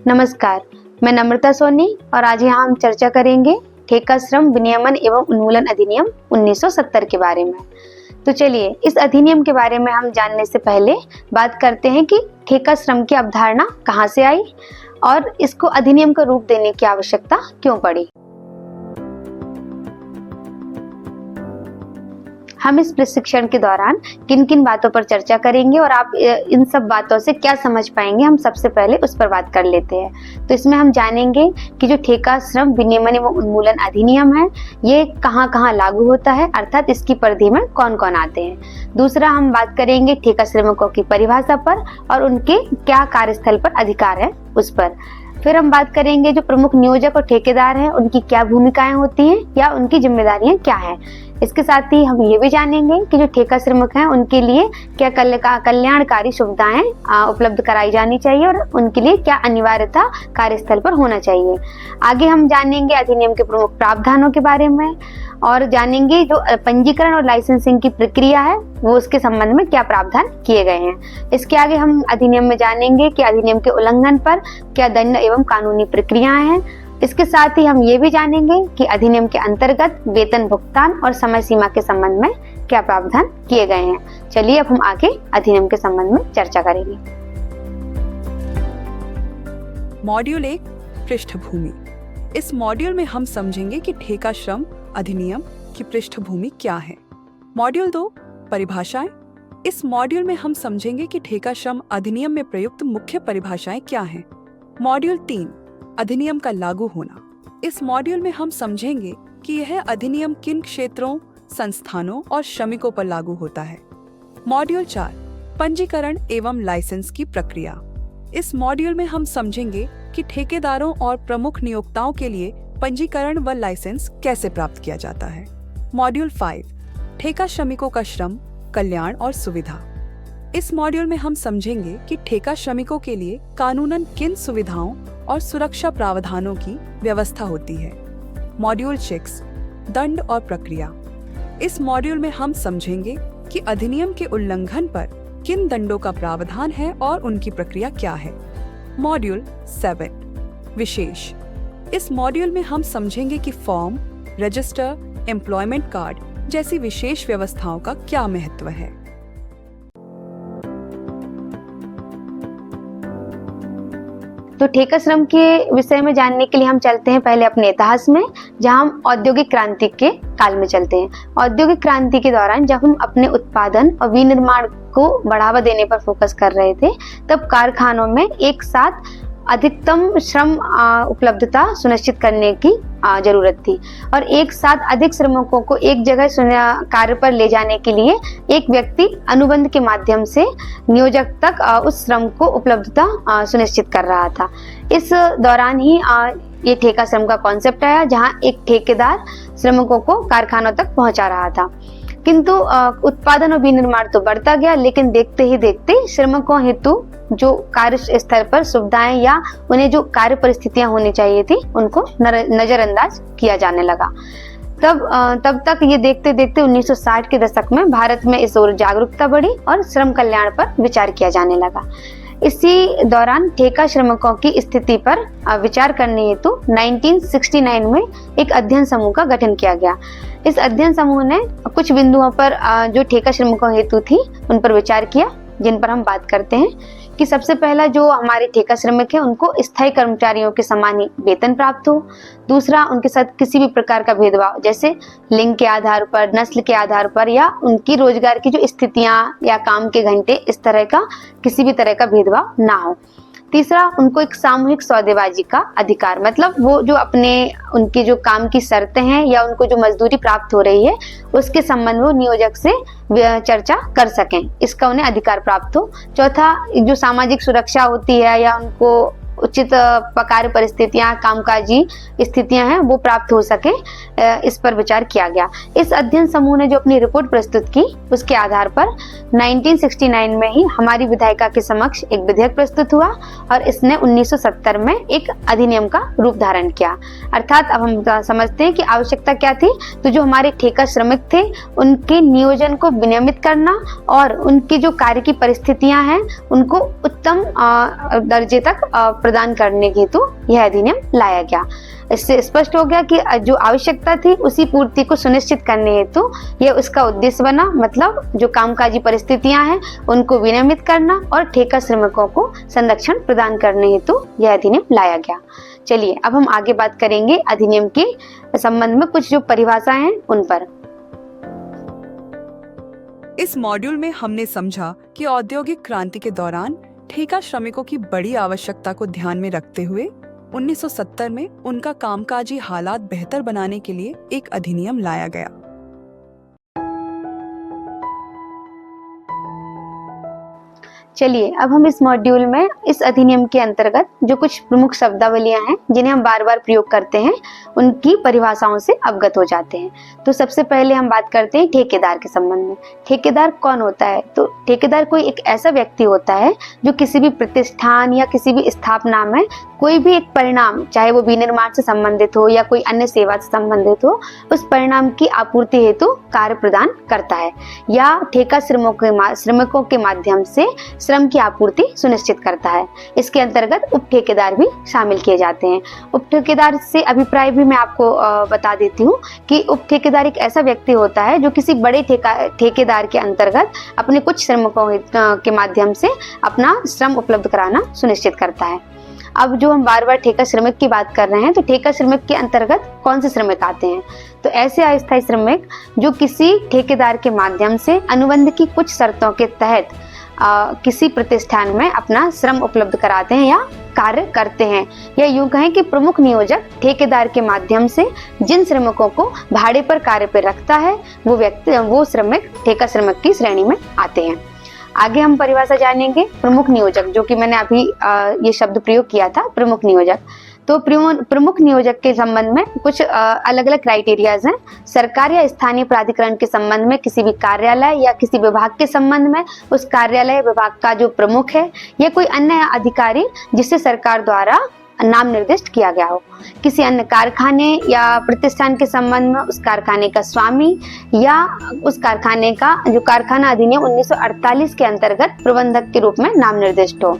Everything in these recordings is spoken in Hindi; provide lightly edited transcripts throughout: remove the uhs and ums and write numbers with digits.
नमस्कार, मैं नम्रता सोनी और आज यहाँ हम चर्चा करेंगे ठेका श्रम विनियमन एवं उन्मूलन अधिनियम 1970 के बारे में। तो चलिए इस अधिनियम के बारे में हम जानने से पहले बात करते हैं कि ठेका श्रम की अवधारणा कहाँ से आई और इसको अधिनियम का रूप देने की आवश्यकता क्यों पड़ी। हम इस प्रशिक्षण के दौरान किन किन बातों पर चर्चा करेंगे और आप इन सब बातों से क्या समझ पाएंगे, हम सबसे पहले उस पर बात कर लेते हैं। तो इसमें हम जानेंगे कि जो ठेका श्रम विनियमन एवं उन्मूलन अधिनियम है ये कहाँ कहाँ लागू होता है, अर्थात इसकी परिधि में कौन कौन आते हैं। दूसरा हम बात करेंगे ठेका श्रमिकों की परिभाषा पर और उनके क्या कार्यस्थल पर अधिकार है उस पर। फिर हम बात करेंगे जो प्रमुख नियोजक और ठेकेदार हैं उनकी क्या भूमिकाएं होती हैं या उनकी जिम्मेदारियां क्या हैं। इसके साथ ही हम ये भी जानेंगे कि जो ठेका श्रमिक हैं उनके लिए क्या कल्याणकारी सुविधाएं उपलब्ध कराई जानी चाहिए और उनके लिए क्या अनिवार्यता कार्यस्थल पर होना चाहिए। आगे हम जानेंगे अधिनियम के प्रमुख प्रावधानों के बारे में और जानेंगे जो पंजीकरण और लाइसेंसिंग की प्रक्रिया है वो उसके संबंध में क्या प्रावधान किए गए हैं। इसके आगे हम अधिनियम में जानेंगे कि अधिनियम के उल्लंघन पर क्या दंड एवं कानूनी प्रक्रियाएं हैं। इसके साथ ही हम ये भी जानेंगे कि अधिनियम के अंतर्गत वेतन भुगतान और समय सीमा के संबंध में क्या प्रावधान किए गए हैं। चलिए अब हम आगे अधिनियम के संबंध में चर्चा करेंगे। मॉड्यूल 1 पृष्ठभूमि। इस मॉड्यूल में हम समझेंगे कि ठेका श्रम अधिनियम की पृष्ठभूमि क्या है। मॉड्यूल 2 परिभाषाएं। इस मॉड्यूल में हम समझेंगे कि ठेका श्रम अधिनियम में प्रयुक्त मुख्य परिभाषाएं क्या हैं। मॉड्यूल 3 अधिनियम का लागू होना। इस मॉड्यूल में हम समझेंगे कि यह अधिनियम किन क्षेत्रों, संस्थानों और श्रमिकों पर लागू होता है। मॉड्यूल 4 पंजीकरण एवं लाइसेंस की प्रक्रिया। इस मॉड्यूल में हम समझेंगे कि ठेकेदारों और प्रमुख नियोक्ताओं के लिए पंजीकरण व लाइसेंस कैसे प्राप्त किया जाता है। मॉड्यूल 5 ठेका श्रमिकों का श्रम, कल्याण और सुविधा। इस मॉड्यूल में हम समझेंगे कि ठेका श्रमिकों के लिए कानूनन किन सुविधाओं और सुरक्षा प्रावधानों की व्यवस्था होती है। मॉड्यूल 6 दंड और प्रक्रिया। इस मॉड्यूल में हम समझेंगे कि अधिनियम के उल्लंघन पर किन दंडों का प्रावधान है और उनकी प्रक्रिया क्या है। मॉड्यूल 7 विशेष। इस मॉड्यूल में हम समझेंगे कि फॉर्म, रजिस्टर, एम्प्लॉयमेंट कार्ड जैसी विशेष व्यवस्थाओं का क्या महत्व है। तो ठेका श्रम के विषय में जानने के लिए हम चलते हैं पहले अपने इतिहास में, जहां हम औद्योगिक क्रांति के काल में चलते हैं। औद्योगिक क्रांति के दौरान जब हम अपने उत्पादन और विनिर्माण को बढ़ावा देने पर फोकस कर रहे थे तब कारखानों में एक साथ अधिकतम श्रम उपलब्धता सुनिश्चित करने की जरूरत थी और एक साथ अधिक श्रमिकों को एक जगह कार्य पर ले जाने के लिए एक व्यक्ति अनुबंध के माध्यम से नियोजक तक उस श्रम को उपलब्धता सुनिश्चित कर रहा था। इस दौरान ही ये ठेका श्रम का कॉन्सेप्ट आया, जहां एक ठेकेदार श्रमिकों को कारखानों तक पहुंचा रहा था। किंतु उत्पादन और विनिर्माण तो बढ़ता गया, लेकिन देखते ही देखते श्रमिकों हेतु जो कार्य स्थल पर सुविधाएं या उन्हें जो कार्य परिस्थितियां होनी चाहिए थी उनको नजरअंदाज किया जाने लगा। तब तक ये देखते देखते 1960 के दशक में भारत में इस ओर जागरूकता बढ़ी और श्रम कल्याण पर विचार किया जाने लगा। इसी दौरान ठेका श्रमिकों की स्थिति पर विचार करने हेतु 1969 में एक अध्ययन समूह का गठन किया गया। इस अध्ययन समूह ने कुछ बिंदुओं पर जो ठेका श्रमिकों हेतु थी उन पर विचार किया, जिन पर हम बात करते हैं कि सबसे पहला जो हमारे ठेका श्रमिक है उनको स्थायी कर्मचारियों के समान ही वेतन प्राप्त हो। दूसरा, उनके साथ किसी भी प्रकार का भेदभाव जैसे लिंग के आधार पर, नस्ल के आधार पर या उनकी रोजगार की जो स्थितियां या काम के घंटे, इस तरह का किसी भी तरह का भेदभाव ना हो। तीसरा, उनको एक सामूहिक सौदेबाजी का अधिकार, मतलब वो जो अपने उनकी जो काम की शर्तें हैं या उनको जो मजदूरी प्राप्त हो रही है उसके संबंध में वो नियोजक से चर्चा कर सकें, इसका उन्हें अधिकार प्राप्त हो। चौथा, जो सामाजिक सुरक्षा होती है या उनको उचित कार्य परिस्थितियां, कामकाजी स्थितियां हैं वो प्राप्त हो सके, इस पर विचार किया गया। इस अध्ययन समूह ने जो अपनी रिपोर्ट प्रस्तुत की उसके आधार पर 1969 में ही हमारी विधायिका के समक्ष एक विधेयक प्रस्तुत हुआ और इसने 1970 में एक अधिनियम का रूप धारण किया। अर्थात अब हम समझते हैं कि आवश्यकता क्या थी। तो जो हमारे ठेका श्रमिक थे उनके नियोजन को विनियमित करना और उनकी जो कार्य की परिस्थितियां हैं उनको उत्तम दर्जे तक प्रदान करने हेतु यह अधिनियम लाया गया। इससे स्पष्ट हो गया कि जो आवश्यकता थी उसी पूर्ति को सुनिश्चित करने हेतु यह उसका उद्देश्य बना, मतलब जो कामकाजी परिस्थितियां हैं उनको विनियमित करना और ठेका श्रमिकों को संरक्षण प्रदान करने हेतु यह अधिनियम लाया गया। चलिए अब हम आगे बात करेंगे अधिनियम के संबंध में कुछ जो परिभाषाएं हैं उन पर। इस मॉड्यूल में हमने समझा कि औद्योगिक क्रांति के दौरान ठेका श्रमिकों की बड़ी आवश्यकता को ध्यान में रखते हुए 1970 में उनका कामकाजी हालात बेहतर बनाने के लिए एक अधिनियम लाया गया। चलिए अब हम इस मॉड्यूल में इस अधिनियम के अंतर्गत जो कुछ प्रमुख शब्दावलियां हैं जिन्हें हम बार बार प्रयोग करते हैं उनकी परिभाषाओं से अवगत हो जाते हैं। तो सबसे पहले हम बात करते हैं ठेकेदार के संबंध में। ठेकेदार कौन होता है? तो ठेकेदार कोई एक ऐसा व्यक्ति होता है जो किसी भी प्रतिष्ठान या किसी भी स्थापना में कोई भी एक परिणाम, चाहे वो विनिर्माण से संबंधित हो या कोई अन्य सेवा से संबंधित हो, उस परिणाम की आपूर्ति हेतु कार्य प्रदान करता है या ठेका श्रमिकों के माध्यम से श्रम की आपूर्ति सुनिश्चित करता है। इसके अंतर्गत उप ठेकेदार भी शामिल किए जाते हैं। उप ठेकेदार से अभिप्राय भी मैं आपको बता देती हूँ कि उप ठेकेदार एक ऐसा व्यक्ति होता है जो किसी बड़े ठेकेदार के अंतर्गत अपने कुछ श्रमिकों के माध्यम से अपना श्रम उपलब्ध कराना सुनिश्चित करता है। अब जो हम बार बार ठेका श्रमिक की बात कर रहे हैं, तो ठेका श्रमिक के अंतर्गत कौन से श्रमिक आते हैं? तो ऐसे अस्थायी श्रमिक जो किसी ठेकेदार के माध्यम से अनुबंध की कुछ शर्तों के तहत किसी प्रतिष्ठान में अपना श्रम उपलब्ध कराते हैं या कार्य करते हैं, या यूं कहें कि प्रमुख नियोजक ठेकेदार के माध्यम से जिन श्रमिकों को भाड़े पर कार्य पर रखता है वो श्रमिक ठेका श्रमिक की श्रेणी में आते हैं। आगे हम परिभाषा जानेंगे प्रमुख नियोजक, जो कि मैंने अभी ये शब्द प्रयोग किया था, प्रमुख नियोजक। तो प्रमुख नियोजक के संबंध में कुछ अलग अलग क्राइटेरियाज हैं। सरकार या स्थानीय प्राधिकरण के संबंध में किसी भी कार्यालय या किसी विभाग के संबंध में उस कार्यालय या विभाग का जो प्रमुख है या कोई अन्य अधिकारी जिसे सरकार द्वारा नाम निर्दिष्ट किया गया हो। किसी अन्य कारखाने या प्रतिष्ठान के संबंध में उस कारखाने का स्वामी या उस कारखाने का जो कारखाना अधिनियम 1948 के अंतर्गत प्रबंधक के रूप में नाम निर्दिष्ट हो।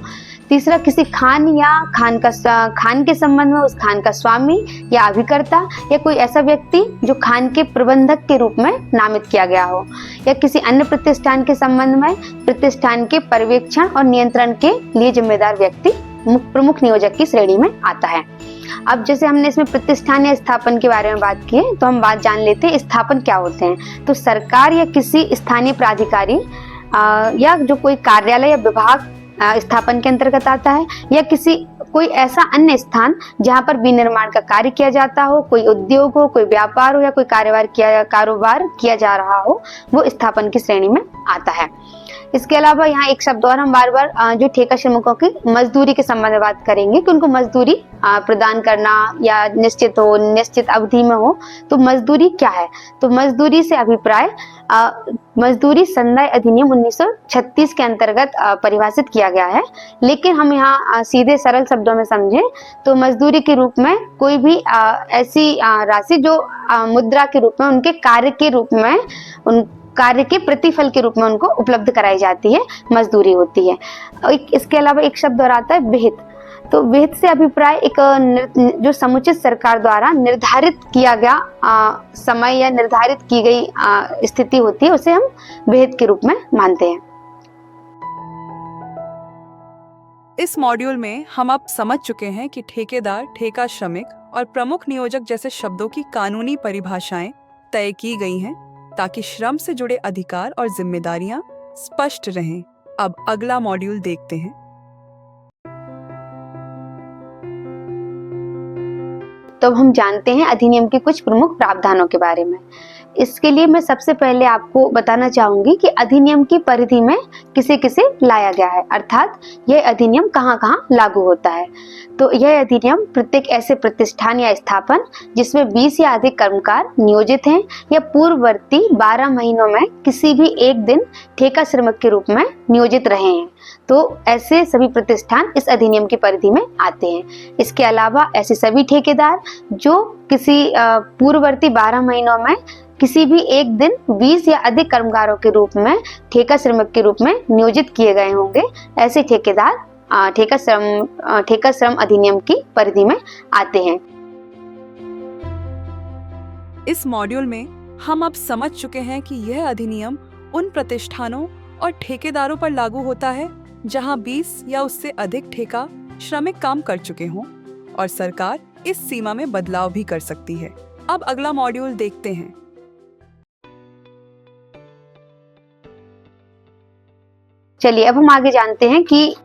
तीसरा, किसी खान या खान के संबंध में उस खान का स्वामी या अभिकर्ता या कोई ऐसा व्यक्ति जो खान के प्रबंधक के रूप में नामित किया गया हो, या किसी अन्य प्रतिष्ठान के संबंध में प्रतिष्ठान के पर्यवेक्षण और नियंत्रण के लिए जिम्मेदार व्यक्ति प्रमुख नियोजक की श्रेणी में आता है। अब जैसे हमने इसमें प्रतिष्ठान या स्थापन के बारे में बात की है, तो हम बात जान लेते हैं स्थापन क्या होते हैं। तो सरकार या किसी स्थानीय प्राधिकारी या जो कोई कार्यालय या विभाग स्थापन के अंतर्गत आता है, या कोई ऐसा अन्य स्थान जहां पर विनिर्माण का कार्य किया जाता हो, कोई उद्योग हो, कोई व्यापार हो या कोई कारोबार किया जा रहा हो, वो स्थापन की श्रेणी में आता है। इसके अलावा यहाँ एक शब्द और हम बार बार जो ठेका श्रमिकों की मजदूरी के संबंध में बात करेंगे कि उनको मजदूरी प्रदान करना या निश्चित अवधि में हो, तो मजदूरी क्या है? तो मजदूरी से अभिप्राय मजदूरी संदाय अधिनियम 1936 के अंतर्गत परिभाषित किया गया है। लेकिन हम यहाँ सीधे सरल शब्दों में समझें तो मजदूरी के रूप में कोई भी ऐसी राशि जो मुद्रा के रूप में उनके कार्य के रूप में उन कार्य के प्रतिफल के रूप में उनको उपलब्ध कराई जाती है, मजदूरी होती है। इसके अलावा एक शब्द और आता है विहित। तो विहित से अभिप्राय एक जो समुचित सरकार द्वारा निर्धारित किया गया समय या निर्धारित की गई स्थिति होती है, उसे हम विहित के रूप में मानते हैं। इस मॉड्यूल में हम अब समझ चुके हैं कि ठेकेदार, ठेका श्रमिक और प्रमुख नियोजक जैसे शब्दों की कानूनी परिभाषाएं तय की गई हैं ताकि श्रम से जुड़े अधिकार और जिम्मेदारियां स्पष्ट रहें। अब अगला मॉड्यूल देखते हैं। तो अब हम जानते हैं अधिनियम के कुछ प्रमुख प्रावधानों के बारे में। इसके लिए मैं सबसे पहले आपको बताना चाहूंगी कि अधिनियम की परिधि में किसे किसे लाया गया है, अर्थात यह अधिनियम कहाँ कहाँ लागू होता है। तो यह अधिनियम प्रत्येक ऐसे प्रतिष्ठान या स्थापन जिसमें 20 या अधिक कर्मकार नियोजित हैं या पूर्ववर्ती 12 महीनों में किसी भी एक दिन ठेका श्रमिक के रूप में नियोजित रहे हैं, तो ऐसे सभी प्रतिष्ठान इस अधिनियम की परिधि में आते हैं। इसके अलावा ऐसे सभी ठेकेदार जो किसी पूर्ववर्ती 12 महीनों में किसी भी एक दिन 20 या अधिक कर्मकारों के रूप में ठेका श्रमिक के रूप में नियोजित किए गए होंगे, ऐसे ठेकेदार ठेका श्रम अधिनियम की परिधि में आते हैं। इस मॉड्यूल में हम अब समझ चुके हैं कि यह अधिनियम उन प्रतिष्ठानों और ठेकेदारों पर लागू होता है जहां 20 या उससे अधिक ठेका श्रमिक काम कर चुके हों और सरकार इस सीमा में बदलाव भी कर सकती है। अब अगला मॉड्यूल देखते हैं। चलिए अब हम आगे जानते हैं कि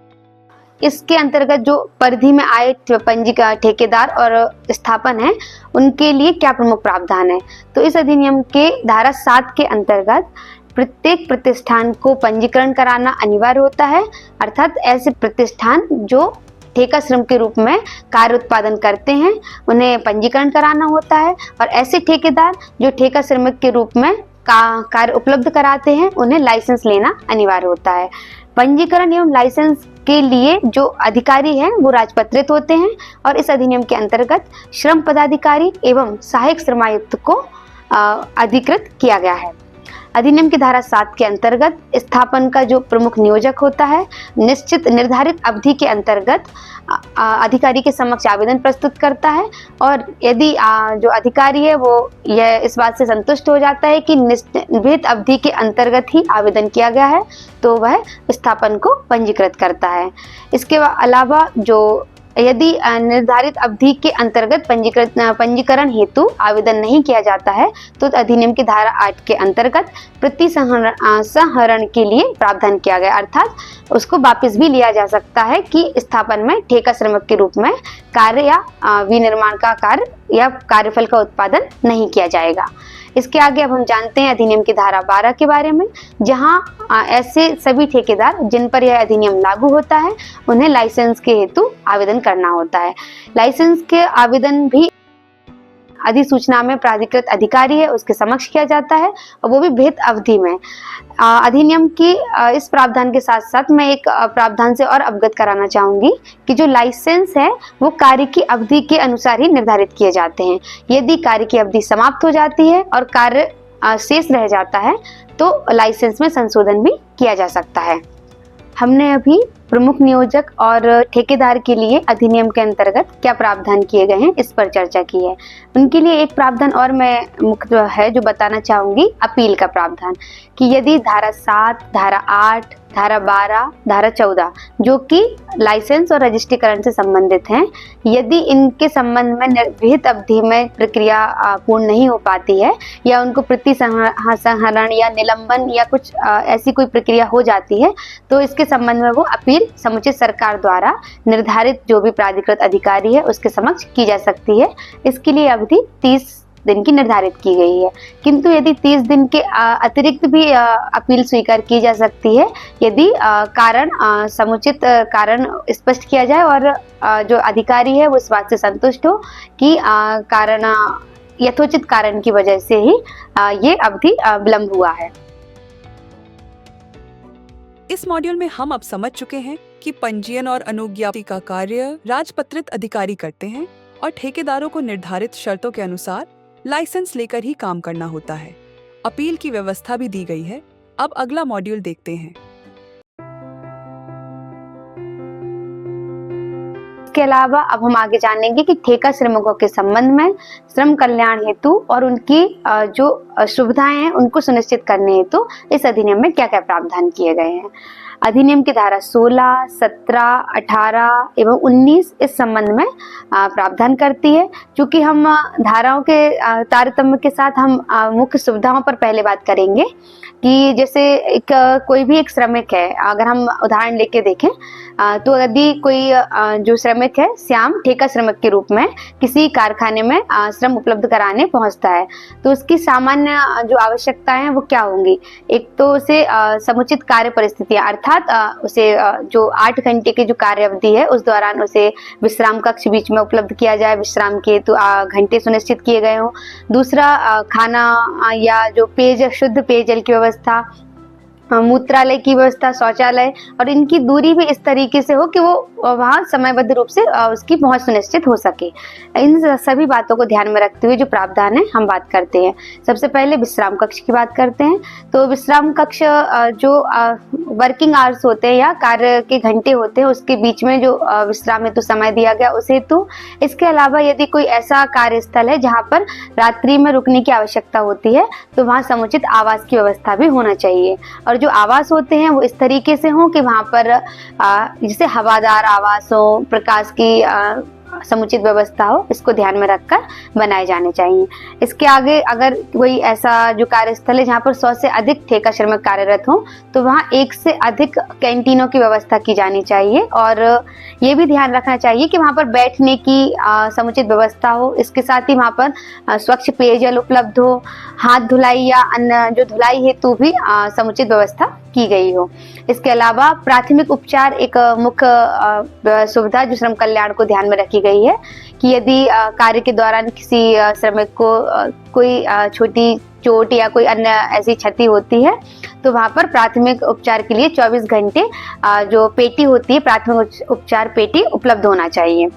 इसके अंतर्गत जो परिधि में आए पंजीका ठेकेदार और स्थापन है उनके लिए क्या प्रमुख प्रावधान है। तो इस अधिनियम के धारा 7 के अंतर्गत प्रत्येक प्रतिष्ठान को पंजीकरण कराना अनिवार्य होता है, अर्थात ऐसे प्रतिष्ठान जो ठेका श्रम के रूप में कार्य उत्पादन करते हैं उन्हें पंजीकरण कराना होता है, और ऐसे ठेकेदार जो ठेका श्रमिक के रूप में कार्य उपलब्ध कराते हैं उन्हें लाइसेंस लेना अनिवार्य होता है। पंजीकरण एवं लाइसेंस के लिए जो अधिकारी हैं वो राजपत्रित होते हैं, और इस अधिनियम के अंतर्गत श्रम पदाधिकारी एवं सहायक श्रमायुक्त को अधिकृत किया गया है। अधिनियम की धारा 7 के अंतर्गत स्थापन का जो प्रमुख नियोजक होता है निश्चित निर्धारित अवधि के अंतर्गत अधिकारी के समक्ष आवेदन प्रस्तुत करता है, और यदि जो अधिकारी है वो यह इस बात से संतुष्ट हो जाता है कि निश्चित अवधि के अंतर्गत ही आवेदन किया गया है तो वह स्थापन को पंजीकृत करता है। इसके अलावा जो यदि निर्धारित अवधि के अंतर्गत पंजीकरण हेतु आवेदन नहीं किया जाता है तो अधिनियम की धारा 8 के अंतर्गत प्रति संहरण के लिए प्रावधान किया गया, अर्थात उसको वापस भी लिया जा सकता है कि स्थापन में ठेका श्रमिक के रूप में कार्य या विनिर्माण का कार्य या कार्यफल का उत्पादन नहीं किया जाएगा। इसके आगे अब हम जानते हैं अधिनियम की धारा 12 के बारे में, जहां ऐसे सभी ठेकेदार जिन पर यह अधिनियम लागू होता है उन्हें लाइसेंस के हेतु आवेदन करना होता है। लाइसेंस के आवेदन भी अधिसूचना में प्राधिकृत अधिकारी है उसके समक्ष किया जाता है, और वो भी भेद अवधि में। अधिनियम की इस प्रावधान के साथ साथ मैं एक प्रावधान से और अवगत कराना चाहूंगी कि जो लाइसेंस है वो कार्य की अवधि के अनुसार ही निर्धारित किए जाते हैं। यदि कार्य की अवधि समाप्त हो जाती है और कार्य शेष रह जाता है तो लाइसेंस में संशोधन भी किया जा सकता है। हमने अभी प्रमुख नियोजक और ठेकेदार के लिए अधिनियम के अंतर्गत क्या प्रावधान किए गए हैं इस पर चर्चा की है। उनके लिए एक प्रावधान और मैं मुख्य है जो बताना चाहूंगी, अपील का प्रावधान, कि यदि धारा 7, धारा 8, धारा 12, धारा 14 जो कि लाइसेंस और रजिस्ट्रीकरण से संबंधित हैं, यदि इनके संबंध में निर्धारित अवधि में प्रक्रिया पूर्ण नहीं हो पाती है या उनको प्रति संहरण या निलंबन या कुछ ऐसी कोई प्रक्रिया हो जाती है तो इसके संबंध में वो अपील समुचित सरकार द्वारा निर्धारित जो भी प्राधिकृत अधिकारी है उसके समक्ष की जा सकती है। इसके लिए अवधि 30 दिन की निर्धारित की गई है, किंतु यदि 30 दिन के अतिरिक्त भी अपील स्वीकार की जा सकती है यदि कारण समुचित कारण स्पष्ट किया जाए और जो अधिकारी है वो इस बात से संतुष्ट हो कि कारण यथोचित कारण की वजह से ही ये अवधि विलंब हुआ है। इस मॉड्यूल में हम अब समझ चुके हैं कि पंजीयन और अनुज्ञप्ति का कार्य राजपत्रित अधिकारी करते हैं और ठेकेदारों को निर्धारित शर्तों के अनुसार लाइसेंस लेकर ही काम करना होता है। अपील की व्यवस्था भी दी गई है। अब अगला मॉड्यूल देखते हैं। इसके अलावा अब हम आगे जानेंगे कि ठेका श्रमिकों के संबंध में श्रम कल्याण हेतु और उनकी जो सुविधाएं हैं उनको सुनिश्चित करने हेतु इस अधिनियम में क्या क्या प्रावधान किए गए हैं। अधिनियम की धारा 16, 17, 18 एवं 19 इस संबंध में प्रावधान करती है। चूंकि हम धाराओं के तारतम्य के साथ हम मुख्य सुविधाओं पर पहले बात करेंगे कि जैसे कोई भी एक श्रमिक है, अगर हम उदाहरण लेके देखें तो यदि कोई जो श्रमिक है श्याम ठेका श्रमिक के रूप में किसी कारखाने में श्रम उपलब्ध कराने पहुंचता है तो उसकी सामान्य जो आवश्यकताएं हैं वो क्या होंगी। एक तो उसे समुचित कार्य परिस्थितियां, अर्थात उसे जो 8 घंटे की जो कार्य अवधि है उस दौरान उसे विश्राम कक्ष बीच में उपलब्ध किया जाए, विश्राम के तो घंटे सुनिश्चित किए गए हों। दूसरा खाना या जो पेयजल, शुद्ध पेयजल की व्यवस्था, मूत्रालय की व्यवस्था, शौचालय, और इनकी दूरी भी इस तरीके से हो कि वो वहाँ समयबद्ध रूप से उसकी पहुंच सुनिश्चित हो सके। इन सभी बातों को ध्यान में रखते हुए जो प्रावधान है हम बात करते हैं। सबसे पहले विश्राम कक्ष की बात करते हैं। तो विश्राम कक्ष जो वर्किंग आवर्स होते हैं या कार्य के घंटे होते हैं उसके बीच में जो विश्राम हेतु समय दिया गया उस हेतु। इसके अलावा यदि कोई ऐसा कार्यस्थल है जहाँ पर रात्रि में रुकने की आवश्यकता होती है तो वहाँ समुचित आवास की व्यवस्था भी होना चाहिए। और जो आवास होते हैं वो इस तरीके से हों कि वहाँ पर जैसे हवादार आवास हो, प्रकाश की समुचित व्यवस्था हो, इसको ध्यान में रखकर बनाए जाने चाहिए। इसके आगे अगर कोई ऐसा जो कार्यस्थल है जहाँ पर 100 से अधिक ठेका श्रमिक कार्यरत हो तो वहाँ 1 से अधिक कैंटीनों की व्यवस्था की जानी चाहिए। और ये भी ध्यान रखना चाहिए कि वहाँ पर बैठने की समुचित व्यवस्था हो। इसके साथ ही वहाँ पर स्वच्छ पेयजल उपलब्ध हो, हाथ धुलाई या अन्य जो धुलाई हेतु भी समुचित व्यवस्था की गई हो। इसके अलावा प्राथमिक उपचार एक मुख्य सुविधा जो श्रम कल्याण को ध्यान में रखी गई है कि यदि कार्य के दौरान किसी श्रमिक को कोई छोटी चोट या कोई अन्य ऐसी क्षति होती है तो वहाँ पर प्राथमिक उपचार के लिए 24 घंटे जो पेटी होती है, प्राथमिक उपचार पेटी उपलब्ध होना चाहिए।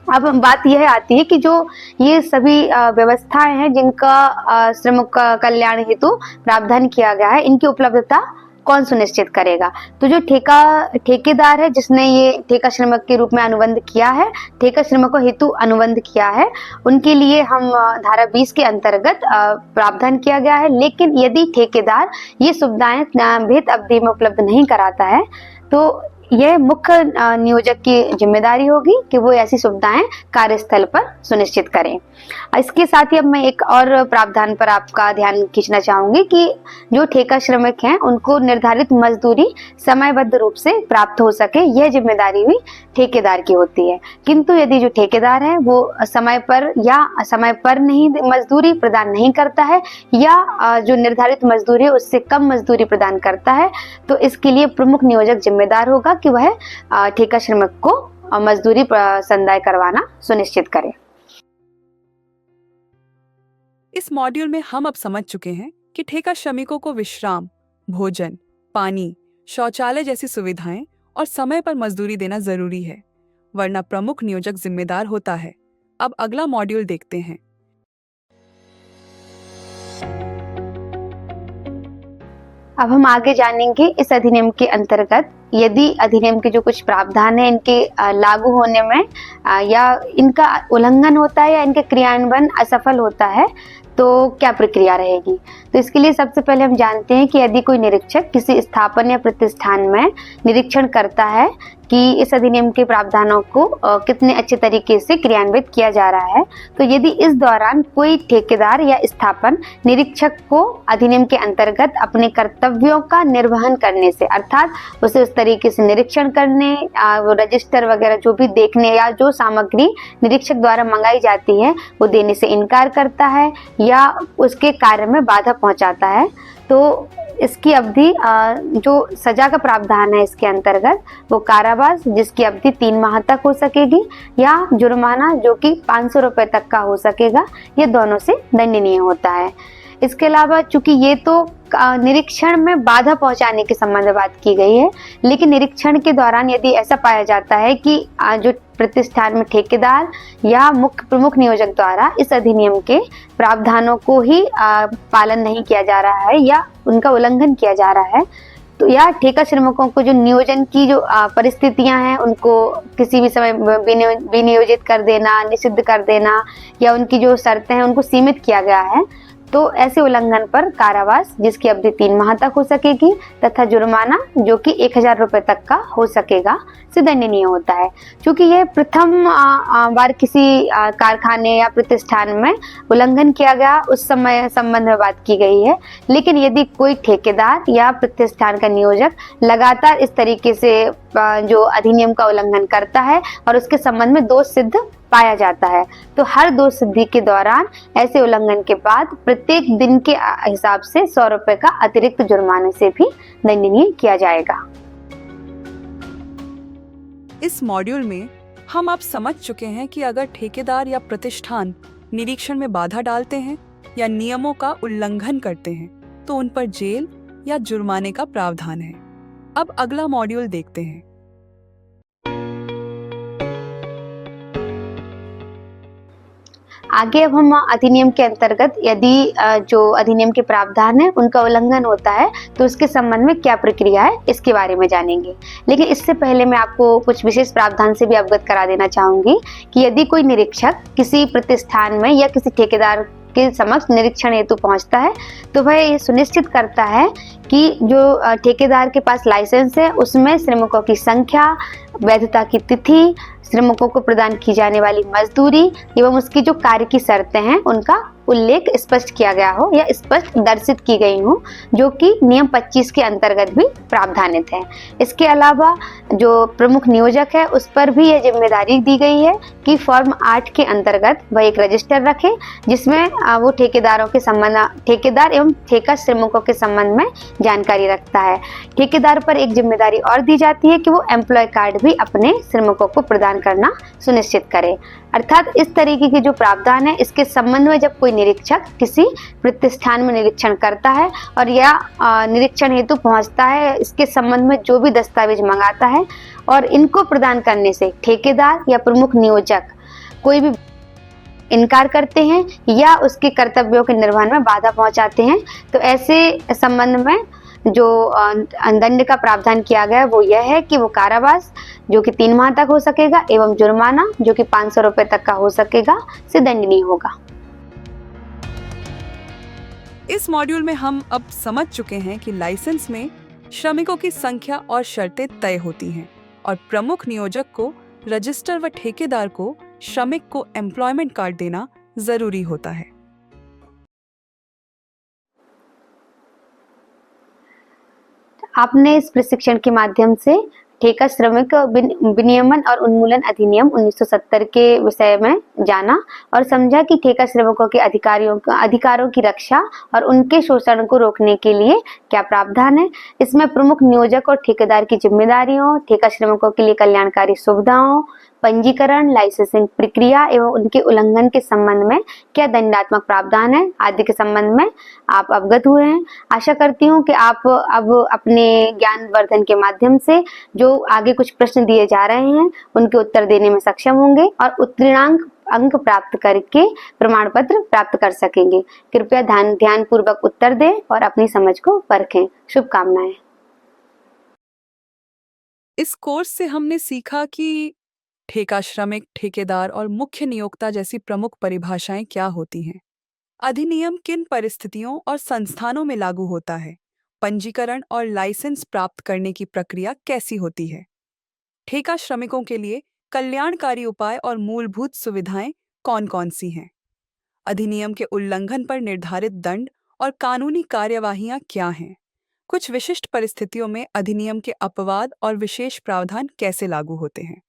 अब बात यह आती है कि जो ये सभी व्यवस्थाएं हैं जिनका श्रमिक कल्याण हेतु प्रावधान किया गया है, इनकी उपलब्धता कौन सुनिश्चित करेगा? तो जो ठेकेदार है जिसने ये ठेका श्रमिक के रूप में अनुबंध किया है, ठेका श्रमिकों हेतु अनुबंध किया है, उनके लिए हम धारा 20 के अंतर्गत प्रावधान किया गया है। लेकिन यदि ठेकेदार ये सुविधाएं नियत अवधि में उपलब्ध नहीं कराता है तो यह मुख्य नियोजक की जिम्मेदारी होगी कि वो ऐसी सुविधाएं कार्यस्थल पर सुनिश्चित करें। इसके साथ ही अब मैं एक और प्रावधान पर आपका ध्यान खींचना चाहूंगी कि जो ठेका श्रमिक हैं उनको निर्धारित मजदूरी समयबद्ध रूप से प्राप्त हो सके, यह जिम्मेदारी भी ठेकेदार की होती है। किंतु यदि जो ठेकेदार है वो समय पर नहीं मजदूरी प्रदान नहीं करता है या जो निर्धारित मजदूरी है उससे कम मजदूरी प्रदान करता है तो इसके लिए प्रमुख नियोजक जिम्मेदार होगा कि वह ठेका श्रमिक को मजदूरी संदाय करवाना सुनिश्चित करे। इस मॉड्यूल में हम अब समझ चुके हैं कि ठेका श्रमिकों को विश्राम, भोजन, पानी, शौचालय जैसी सुविधाएं और समय पर मजदूरी देना जरूरी है, वरना प्रमुख नियोजक जिम्मेदार होता है। अब अगला मॉड्यूल देखते हैं। अब हम आगे जानेंगे इस अधिनियम के अंतर्गत यदि अधिनियम के जो कुछ प्रावधान है इनके लागू होने में या इनका उल्लंघन होता है या इनके क्रियान्वयन असफल होता है तो क्या प्रक्रिया रहेगी। तो इसके लिए सबसे पहले हम जानते हैं कि यदि कोई निरीक्षक किसी स्थापना या प्रतिष्ठान में निरीक्षण करता है कि इस अधिनियम के प्रावधानों को कितने अच्छे तरीके से क्रियान्वित किया जा रहा है, तो यदि इस दौरान कोई ठेकेदार या स्थापन निरीक्षक को अधिनियम के अंतर्गत अपने कर्तव्यों का निर्वहन करने से, अर्थात उसे उस तरीके से निरीक्षण करने, वो रजिस्टर वगैरह जो भी देखने या जो सामग्री निरीक्षक द्वारा मंगाई जाती है वो देने से इनकार करता है या उसके कार्य में बाधा पहुंचाता है, तो इसकी अवधि जो सजा का प्रावधान है इसके अंतर्गत वो कारावास जिसकी अवधि 3 माह तक हो सकेगी या जुर्माना जो कि 500 रुपए तक का हो सकेगा, ये दोनों से दंडनीय होता है। इसके अलावा चूंकि ये तो निरीक्षण में बाधा पहुंचाने के संबंध में बात की गई है, लेकिन निरीक्षण के दौरान यदि ऐसा पाया जाता है कि जो प्रतिष्ठान में ठेकेदार या मुख्य प्रमुख नियोजक द्वारा इस अधिनियम के प्रावधानों को ही पालन नहीं किया जा रहा है या उनका उल्लंघन किया जा रहा है, तो या ठेका श्रमिकों को जो नियोजन की जो परिस्थितियां हैं उनको किसी भी समय विनियोजित कर देना, निषिद्ध कर देना या उनकी जो शर्तें हैं उनको सीमित किया गया है, तो ऐसे उल्लंघन पर कारावास जिसकी अवधि 3 माह तक हो सकेगी तथा जुर्माना जो कि 1000 रुपए तक का हो सकेगा से दंडनीय होता है। क्योंकि यह प्रथम बार किसी कारखाने या प्रतिष्ठान में उल्लंघन किया गया उस समय संबंध में बात की गई है, लेकिन यदि कोई ठेकेदार या प्रतिष्ठान का नियोजक लगातार इस तरीके से जो अधिनियम का उल्लंघन करता है और उसके संबंध में दोष सिद्ध पाया जाता है तो हर दोष सिद्धि के दौरान ऐसे उल्लंघन के बाद प्रत्येक दिन के हिसाब से 100 रुपए का अतिरिक्त जुर्माने से भी दंडनीय किया जाएगा। इस मॉड्यूल में हम अब समझ चुके हैं कि अगर ठेकेदार या प्रतिष्ठान निरीक्षण में बाधा डालते हैं या नियमों का उल्लंघन करते हैं तो उन पर जेल या जुर्माने का प्रावधान है। अब अगला मॉड्यूल देखते हैं। आगे अब हम अधिनियम के अंतर्गत यदि जो अधिनियम के प्रावधान है उनका उल्लंघन होता है तो उसके संबंध में क्या प्रक्रिया है इसके बारे में जानेंगे। लेकिन इससे पहले मैं आपको कुछ विशेष प्रावधान से भी अवगत करा देना चाहूंगी कि यदि कोई निरीक्षक किसी प्रतिष्ठान में या किसी ठेकेदार के समक्ष निरीक्षण हेतु पहुंचता है तो वह ये सुनिश्चित करता है कि जो ठेकेदार के पास लाइसेंस है उसमें श्रमिकों की संख्या, वैधता की तिथि, श्रमिकों को प्रदान की जाने वाली मजदूरी एवं उसकी जो कार्य की शर्तें हैं उनका उल्लेख स्पष्ट किया गया हो या स्पष्ट दर्शित की गई हो, जो कि नियम 25 के अंतर्गत भी प्रावधानित है। इसके अलावा जो प्रमुख नियोजक है उस पर भी यह जिम्मेदारी दी गई है कि फॉर्म 8 के अंतर्गत वह एक रजिस्टर रखे जिसमें वो ठेकेदार एवं ठेका श्रमिकों के संबंध में जानकारी रखता है। ठेकेदार पर एक जिम्मेदारी और दी जाती है कि वो एम्प्लॉय कार्ड भी अपने श्रमिकों को प्रदान करना सुनिश्चित करे। अर्थात इस तरीके के जो प्रावधान है इसके संबंध में जब कोई निरीक्षक किसी प्रतिष्ठान में निरीक्षण करता है और या निरीक्षण हेतु पहुंचता है, इसके संबंध में जो भी दस्तावेज मंगाता है और इनको प्रदान करने से ठेकेदार या प्रमुख नियोजक कोई भी इनकार करते हैं या उसके कर्तव्यों के निर्वहन में बाधा पहुंचाते हैं तो ऐसे संबंध में जो दंड का प्रावधान किया गया है वो यह है कि वो कारावास जो कि 3 माह तक हो सकेगा एवं जुर्माना जो कि 500 रुपए तक का हो सकेगा से दंडनीय होगा। इस मॉड्यूल में हम अब समझ चुके हैं कि लाइसेंस में श्रमिकों की संख्या और शर्तें तय होती हैं और प्रमुख नियोजक को रजिस्टर व ठेकेदार को श्रमिक को एम्प्लॉयमेंट कार्ड देना जरूरी होता है। आपने इस प्रशिक्षण के माध्यम से ठेका श्रमिक विनियमन और उन्मूलन अधिनियम 1970 के विषय में जाना और समझा कि ठेका श्रमिकों के अधिकारों की रक्षा और उनके शोषण को रोकने के लिए क्या प्रावधान है। इसमें प्रमुख नियोजक और ठेकेदार की जिम्मेदारियों, ठेका श्रमिकों के लिए कल्याणकारी सुविधाओं, पंजीकरण, लाइसेंसिंग प्रक्रिया एवं उनके उल्लंघन के संबंध में क्या दंडात्मक प्रावधान है आदि के संबंध में आप अवगत हुए हैं। आशा करती हूँ कि आप अब अपने ज्ञान वर्धन के माध्यम से जो आगे कुछ प्रश्न दिए जा रहे हैं उनके उत्तर देने में सक्षम होंगे और उत्तीर्णांक अंक प्राप्त करके प्रमाण पत्र प्राप्त कर सकेंगे। कृपया ध्यान पूर्वक उत्तर दें और अपनी समझ को परखें। शुभकामनाएं। इस कोर्स से हमने सीखा कि ठेका श्रमिक, ठेकेदार और मुख्य नियोक्ता जैसी प्रमुख परिभाषाएं क्या होती हैं, अधिनियम किन परिस्थितियों और संस्थानों में लागू होता है, पंजीकरण और लाइसेंस प्राप्त करने की प्रक्रिया कैसी होती है, ठेका श्रमिकों के लिए कल्याणकारी उपाय और मूलभूत सुविधाएं कौन-कौन सी हैं, अधिनियम के उल्लंघन पर निर्धारित दंड और कानूनी कार्यवाहियां क्या हैं, कुछ विशिष्ट परिस्थितियों में अधिनियम के अपवाद और विशेष प्रावधान कैसे लागू होते हैं।